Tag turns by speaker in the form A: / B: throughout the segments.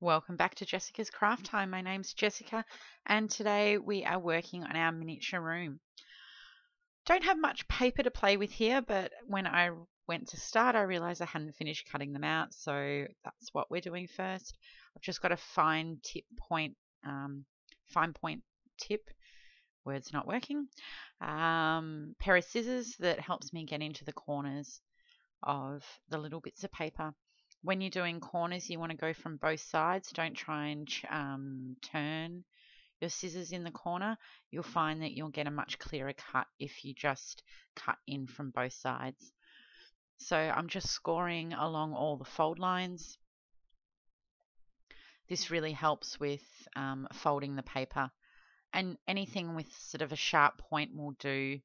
A: Welcome back to Jessica's Craft Time. My name's Jessica, and today we are working on our miniature room. Don't have much paper to play with here, but when I went to start, I realized I hadn't finished cutting them out, so that's what we're doing first. I've just got a fine point tip. Word's not working. Pair of scissors that helps me get into the corners of the little bits of paper. When you're doing corners, you want to go from both sides. Don't try and turn your scissors in the corner. You'll find that you'll get a much clearer cut if you just cut in from both sides. So I'm just scoring along all the fold lines. This really helps with folding the paper, and anything with sort of a sharp point will do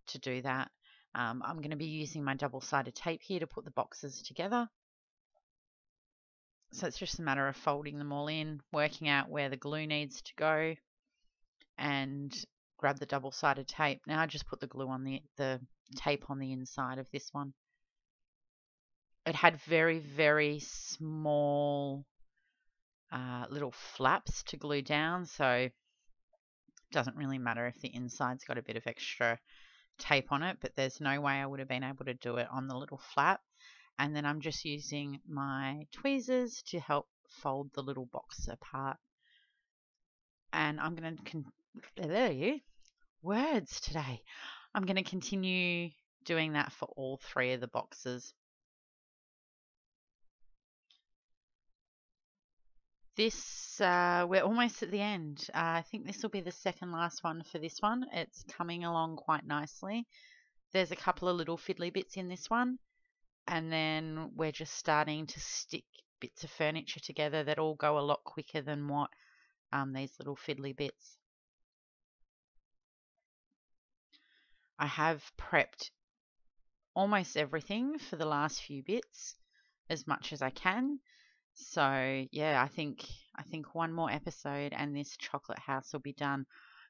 A: to do that. I'm going to be using my double-sided tape here to put the boxes together. So it's just a matter of folding them all in, working out where the glue needs to go, and grab the double-sided tape. Now I just put the glue on the tape on the inside of this one. It had very, very small little flaps to glue down, so it doesn't really matter if the inside's got a bit of extra tape on it, but there's no way I would have been able to do it on the little flap. And then I'm just using my tweezers to help fold the little box apart. And I'm going to, words today. I'm going to continue doing that for all three of the boxes. This, we're almost at the end. I think this will be the second last one for this one. It's coming along quite nicely. There's a couple of little fiddly bits in this one. And then we're just starting to stick bits of furniture together that all go a lot quicker than what these little fiddly bits. I have prepped almost everything for the last few bits as much as I can. So yeah, I think one more episode and this chocolate house will be done.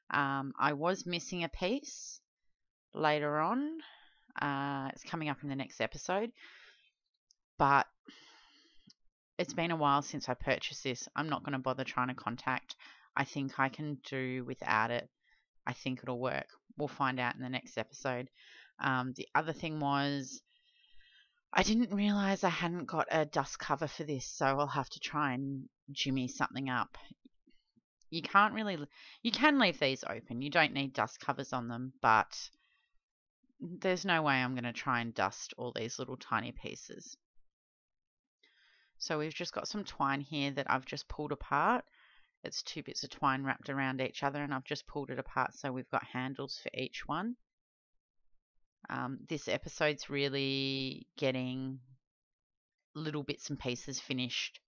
A: I was missing a piece later on. It's coming up in the next episode, but it's been a while since I purchased this. I'm not going to bother trying to contact. I think I can do without it. I think it'll work. We'll find out in the next episode. The other thing was I didn't realize I hadn't got a dust cover for this, so I'll have to try and jimmy something up. You can leave these open. You don't need dust covers on them, but there's no way I'm going to try and dust all these little tiny pieces. So we've just got some twine here that I've just pulled apart. It's two bits of twine wrapped around each other, and I've just pulled it apart so we've got handles for each one. This episode's really getting little bits and pieces finished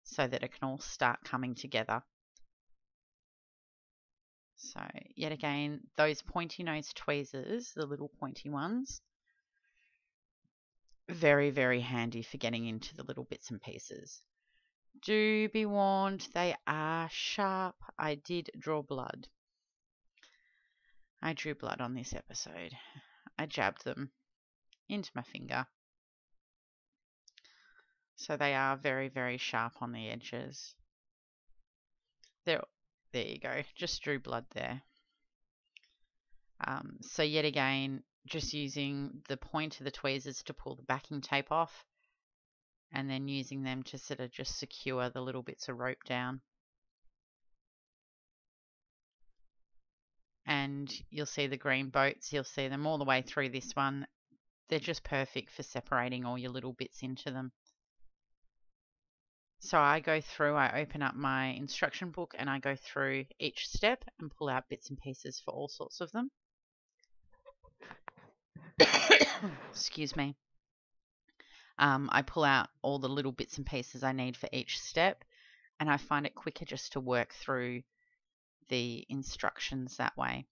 A: so that it can all start coming together. So yet again, those pointy nose tweezers, the little pointy ones, very, very handy for getting into the little bits and pieces. Do be warned, they are sharp. I did draw blood. I drew blood on this episode. I jabbed them into my finger. So they are very, very sharp on the edges. There you go. Just drew blood there. So yet again, just using the point of the tweezers to pull the backing tape off, and then using them to sort of just secure the little bits of rope down. And you'll see the green boats, you'll see them all the way through this one. They're just perfect for separating all your little bits into them. So I open up my instruction book and I go through each step and pull out bits and pieces for all sorts of them. Excuse me. I pull out all the little bits and pieces I need for each step, and I find it quicker just to work through the instructions that way.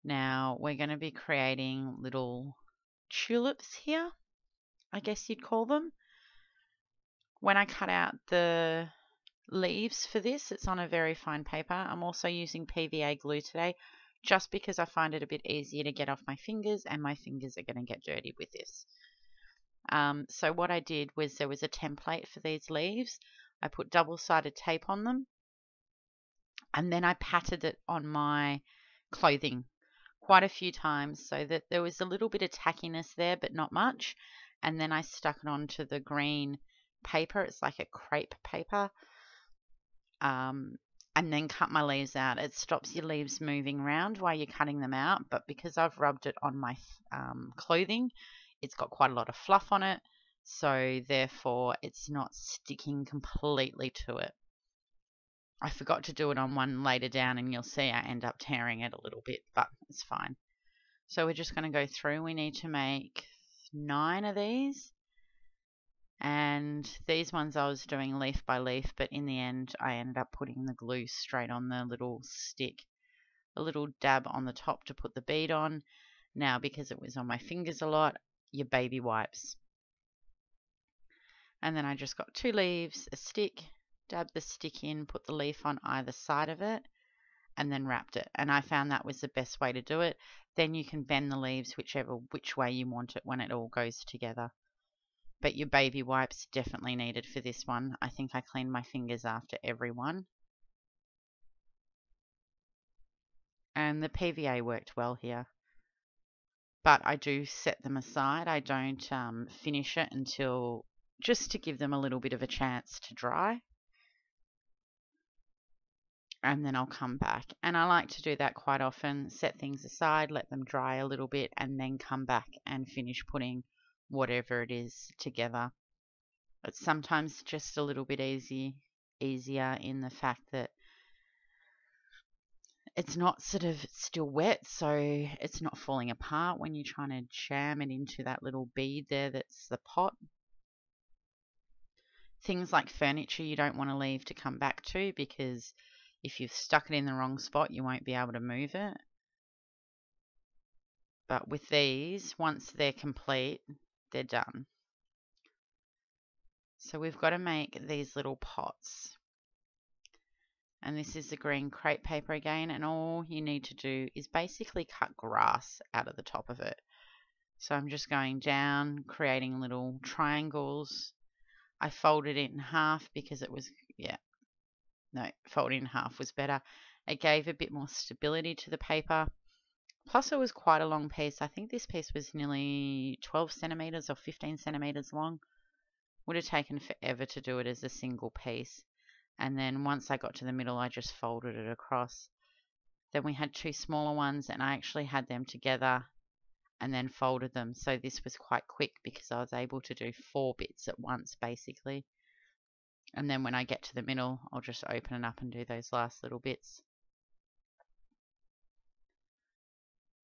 A: Now we're going to be creating little tulips here, I guess you'd call them. When I cut out the leaves for this, it's on a very fine paper. I'm also using PVA glue today just because I find it a bit easier to get off my fingers, and my fingers are going to get dirty with this. So what I did was there was a template for these leaves. I put double-sided tape on them, and then I patted it on my clothing quite a few times so that there was a little bit of tackiness there, but not much. And then I stuck it onto the green paper. It's like a crepe paper. And then cut my leaves out. It stops your leaves moving around while you're cutting them out, but because I've rubbed it on my clothing, it's got quite a lot of fluff on it, so therefore it's not sticking completely to it. I forgot to do it on one later down, and you'll see I end up tearing it a little bit, but it's fine. So we're just going to go through. We need to make 9 of these. And these ones I was doing leaf by leaf, but in the end I ended up putting the glue straight on the little stick. A little dab on the top to put the bead on. Now, because it was on my fingers a lot, your baby wipes. And then I just got 2 leaves, a stick, dab the stick in, put the leaf on either side of it, and then wrapped it. And I found that was the best way to do it. Then you can bend the leaves which way you want it when it all goes together. But your baby wipes definitely needed for this one. I think I cleaned my fingers after every one. And the PVA worked well here. But I do set them aside. I don't finish it until, just to give them a little bit of a chance to dry. And then I'll come back. And I like to do that quite often. Set things aside, let them dry a little bit, and then come back and finish putting whatever it is together. It's sometimes just a little bit easier in the fact that it's not sort of still wet, so it's not falling apart when you're trying to jam it into that little bead there that's the pot. Things like furniture you don't want to leave to come back to, because if you've stuck it in the wrong spot you won't be able to move it. But with these, once they're complete, they're done. So we've got to make these little pots. And this is the green crepe paper again, and all you need to do is basically cut grass out of the top of it. So I'm just going down, creating little triangles. I folded it in half because it was, folding in half was better. It gave a bit more stability to the paper. Plus it was quite a long piece. I think this piece was nearly 12 centimeters or 15 centimeters long. Would have taken forever to do it as a single piece. And then once I got to the middle, I just folded it across. Then we had 2 smaller ones, and I actually had them together and then folded them. So this was quite quick because I was able to do 4 bits at once, basically. And then when I get to the middle, I'll just open it up and do those last little bits.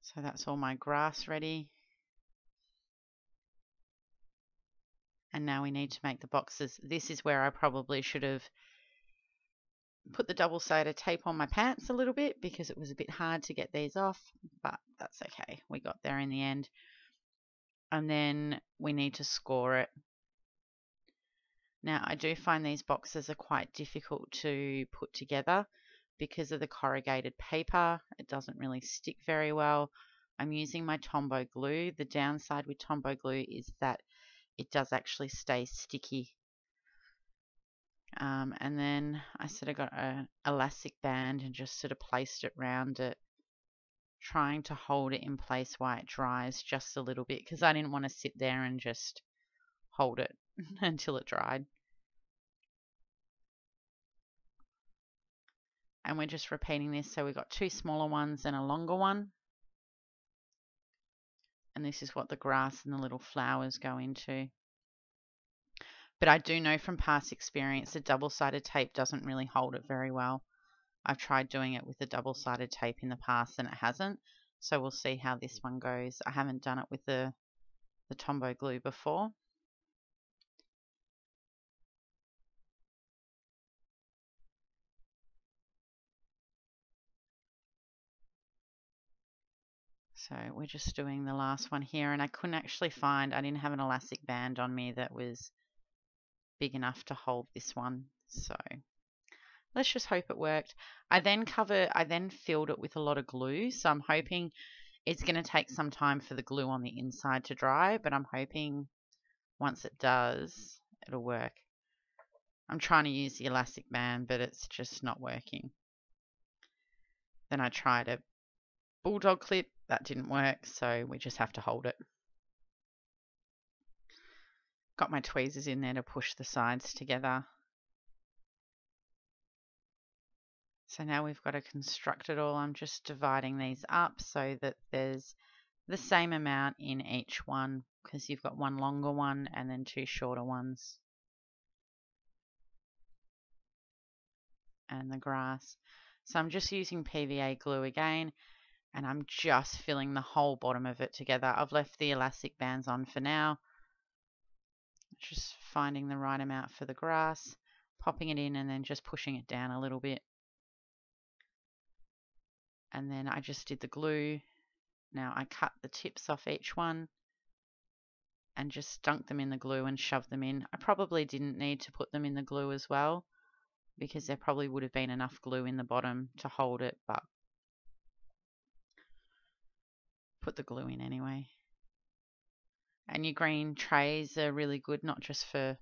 A: So that's all my grass ready. And now we need to make the boxes. This is where I probably should have put the double-sided tape on my pants a little bit because it was a bit hard to get these off, but that's okay. We got there in the end. And then we need to score it. Now, I do find these boxes are quite difficult to put together because of the corrugated paper. It doesn't really stick very well. I'm using my Tombow glue. The downside with Tombow glue is that it does actually stay sticky. And then I sort of got an elastic band and just sort of placed it around it, trying to hold it in place while it dries just a little bit because I didn't want to sit there and just hold it until it dried. And we're just repeating this, so we've got 2 smaller ones and a longer one. And this is what the grass and the little flowers go into. But I do know from past experience the double-sided tape doesn't really hold it very well. I've tried doing it with the double-sided tape in the past and it hasn't. So we'll see how this one goes. I haven't done it with the Tombow glue before. So we're just doing the last one here, and I couldn't actually find, I didn't have an elastic band on me that was big enough to hold this one. So let's just hope it worked. I then filled it with a lot of glue, so I'm hoping it's going to take some time for the glue on the inside to dry, but I'm hoping once it does, it'll work. I'm trying to use the elastic band, but it's just not working. Then I tried a bulldog clip. That didn't work, so we just have to hold it. Got my tweezers in there to push the sides together. So now we've got to construct it all. I'm just dividing these up so that there's the same amount in each one, because you've got one longer one and then two shorter ones. And the grass. So I'm just using PVA glue again, and I'm just filling the whole bottom of it together. I've left the elastic bands on for now. Just finding the right amount for the grass, popping it in and then just pushing it down a little bit. And then I just did the glue. Now I cut the tips off each one and just dunk them in the glue and shove them in. I probably didn't need to put them in the glue as well, because there probably would have been enough glue in the bottom to hold it, but put the glue in anyway. And your green trays are really good, not just for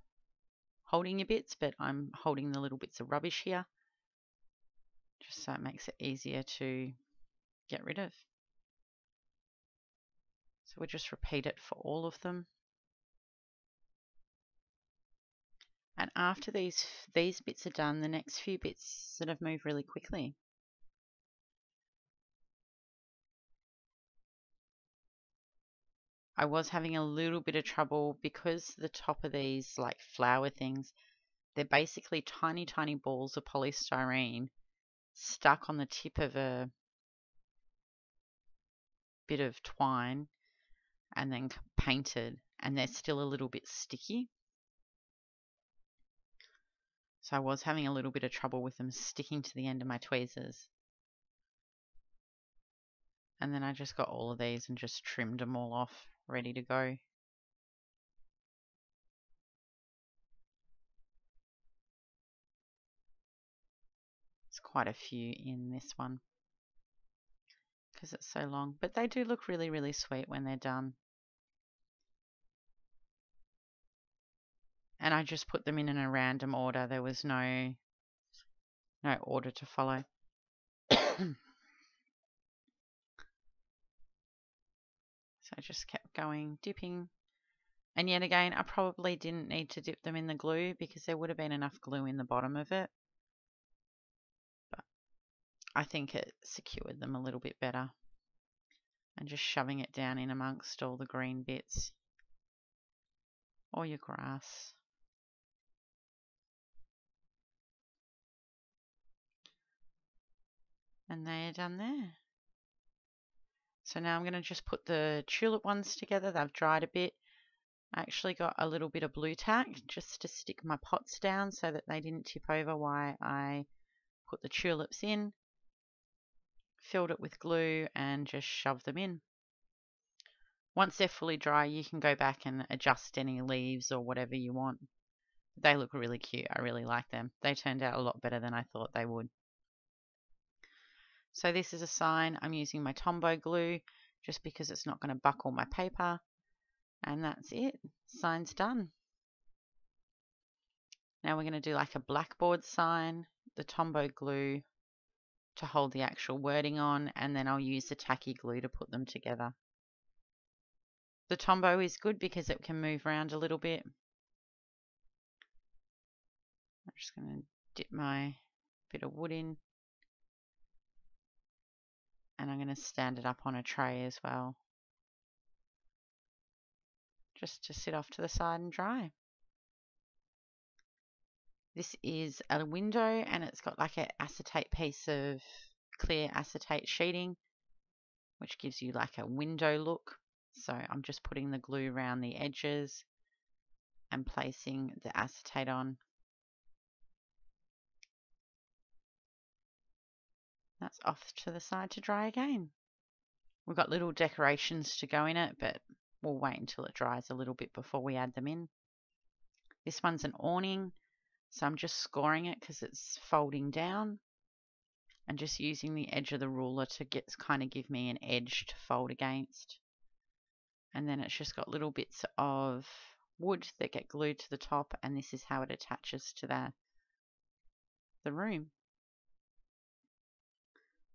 A: holding your bits, but I'm holding the little bits of rubbish here, just so it makes it easier to get rid of. So we'll just repeat it for all of them. And after these bits are done, the next few bits sort of move really quickly. I was having a little bit of trouble because the top of these like flower things, they're basically tiny, tiny balls of polystyrene stuck on the tip of a bit of twine and then painted, and they're still a little bit sticky. So I was having a little bit of trouble with them sticking to the end of my tweezers. And then I just got all of these and just trimmed them all off, ready to go. There's quite a few in this one because it's so long, but they do look really, really sweet when they're done. And I just put them in a random order. There was no order to follow. So I just kept going, dipping. And yet again, I probably didn't need to dip them in the glue because there would have been enough glue in the bottom of it. But I think it secured them a little bit better. And just shoving it down in amongst all the green bits. Or your grass. And they are done there. So now I'm going to just put the tulip ones together. They've dried a bit. I actually got a little bit of blue tack just to stick my pots down so that they didn't tip over while I put the tulips in. Filled it with glue and just shoved them in. Once they're fully dry, you can go back and adjust any leaves or whatever you want. They look really cute. I really like them. They turned out a lot better than I thought they would. So this is a sign. I'm using my Tombow glue just because it's not going to buckle my paper. And that's it. Sign's done. Now we're going to do like a blackboard sign, the Tombow glue to hold the actual wording on, and then I'll use the tacky glue to put them together. The Tombow is good because it can move around a little bit. I'm just going to dip my bit of wood in. And I'm going to stand it up on a tray as well, just to sit off to the side and dry. This is a window and it's got like an acetate piece of clear acetate sheeting, which gives you like a window look. So I'm just putting the glue around the edges and placing the acetate on. That's off to the side to dry again. We've got little decorations to go in it, but we'll wait until it dries a little bit before we add them in. This one's an awning, so I'm just scoring it because it's folding down and just using the edge of the ruler to kind of give me an edge to fold against. And then it's just got little bits of wood that get glued to the top, and this is how it attaches to the room.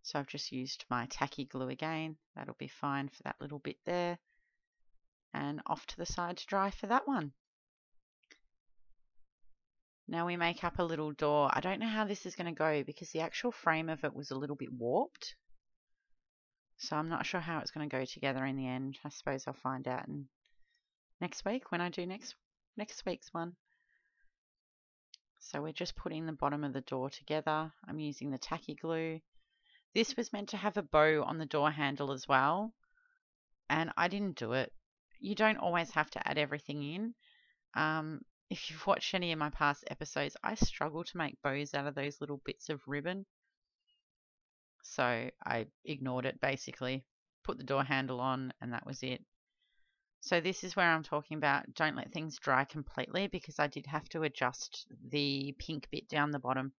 A: So I've just used my tacky glue again. That'll be fine for that little bit there. And off to the side to dry for that one. Now we make up a little door. I don't know how this is going to go because the actual frame of it was a little bit warped. So I'm not sure how it's going to go together in the end. I suppose I'll find out next week when I do next week's one. So we're just putting the bottom of the door together. I'm using the tacky glue. This was meant to have a bow on the door handle as well, and I didn't do it. You don't always have to add everything in. If you've watched any of my past episodes, I struggle to make bows out of those little bits of ribbon. So I ignored it basically, put the door handle on, and that was it. So this is where I'm talking about don't let things dry completely, because I did have to adjust the pink bit down the bottom.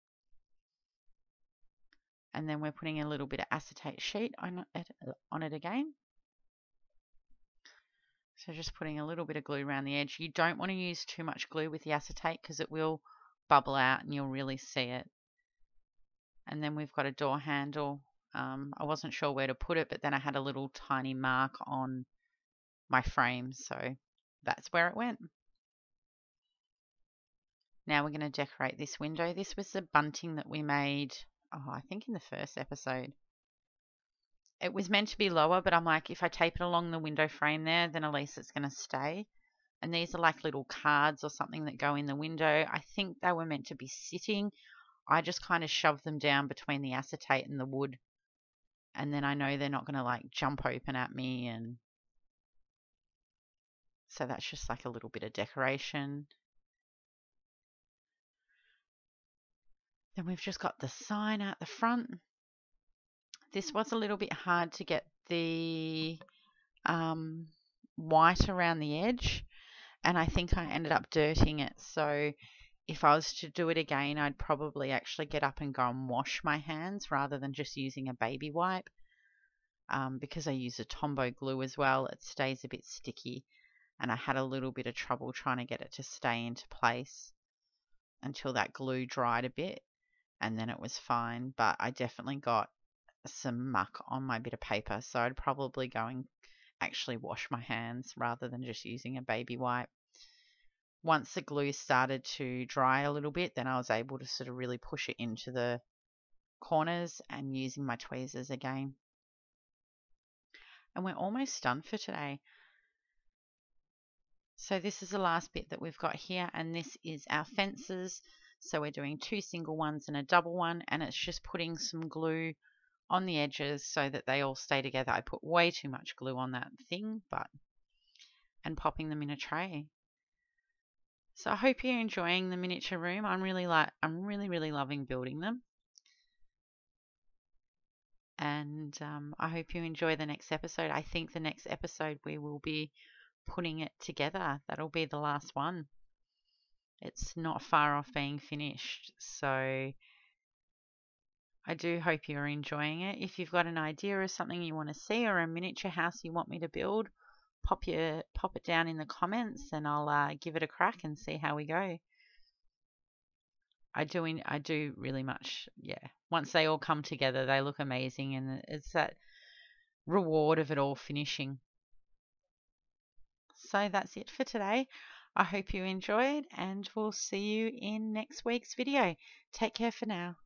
A: And then we're putting a little bit of acetate sheet on it again. So just putting a little bit of glue around the edge. You don't want to use too much glue with the acetate because it will bubble out and you'll really see it. And then we've got a door handle. I wasn't sure where to put it, but then I had a little tiny mark on my frame, so that's where it went. Now we're going to decorate this window. This was the bunting that we made, I think in the first episode. It was meant to be lower, but I'm like, if I tape it along the window frame there, then at least it's going to stay. And these are like little cards or something that go in the window. I think they were meant to be sitting. I just kind of shoved them down between the acetate and the wood. And then I know they're not going to like jump open at me. And so that's just like a little bit of decoration. Then we've just got the sign out the front. This was a little bit hard to get the white around the edge, and I think I ended up dirtying it. So if I was to do it again, I'd probably actually get up and go and wash my hands rather than just using a baby wipe. Because I use a Tombow glue as well, it stays a bit sticky, and I had a little bit of trouble trying to get it to stay into place until that glue dried a bit, and then it was fine. But I definitely got some muck on my bit of paper, so I'd probably go and actually wash my hands rather than just using a baby wipe. Once the glue started to dry a little bit, then I was able to sort of really push it into the corners and using my tweezers again. And we're almost done for today. So this is the last bit that we've got here, and this is our fences. So we're doing 2 single ones and a double one, and it's just putting some glue on the edges so that they all stay together. I put way too much glue on that thing, and popping them in a tray. So I hope you're enjoying the miniature room. I'm really loving building them. And I hope you enjoy the next episode. I think the next episode we will be putting it together. That'll be the last one. It's not far off being finished. So I do hope you're enjoying it. If you've got an idea of something you want to see or a miniature house you want me to build, pop it down in the comments and I'll give it a crack and see how we go. I do really much, yeah. Once they all come together, they look amazing, and it's that reward of it all finishing. So that's it for today. I hope you enjoyed, and we'll see you in next week's video. Take care for now.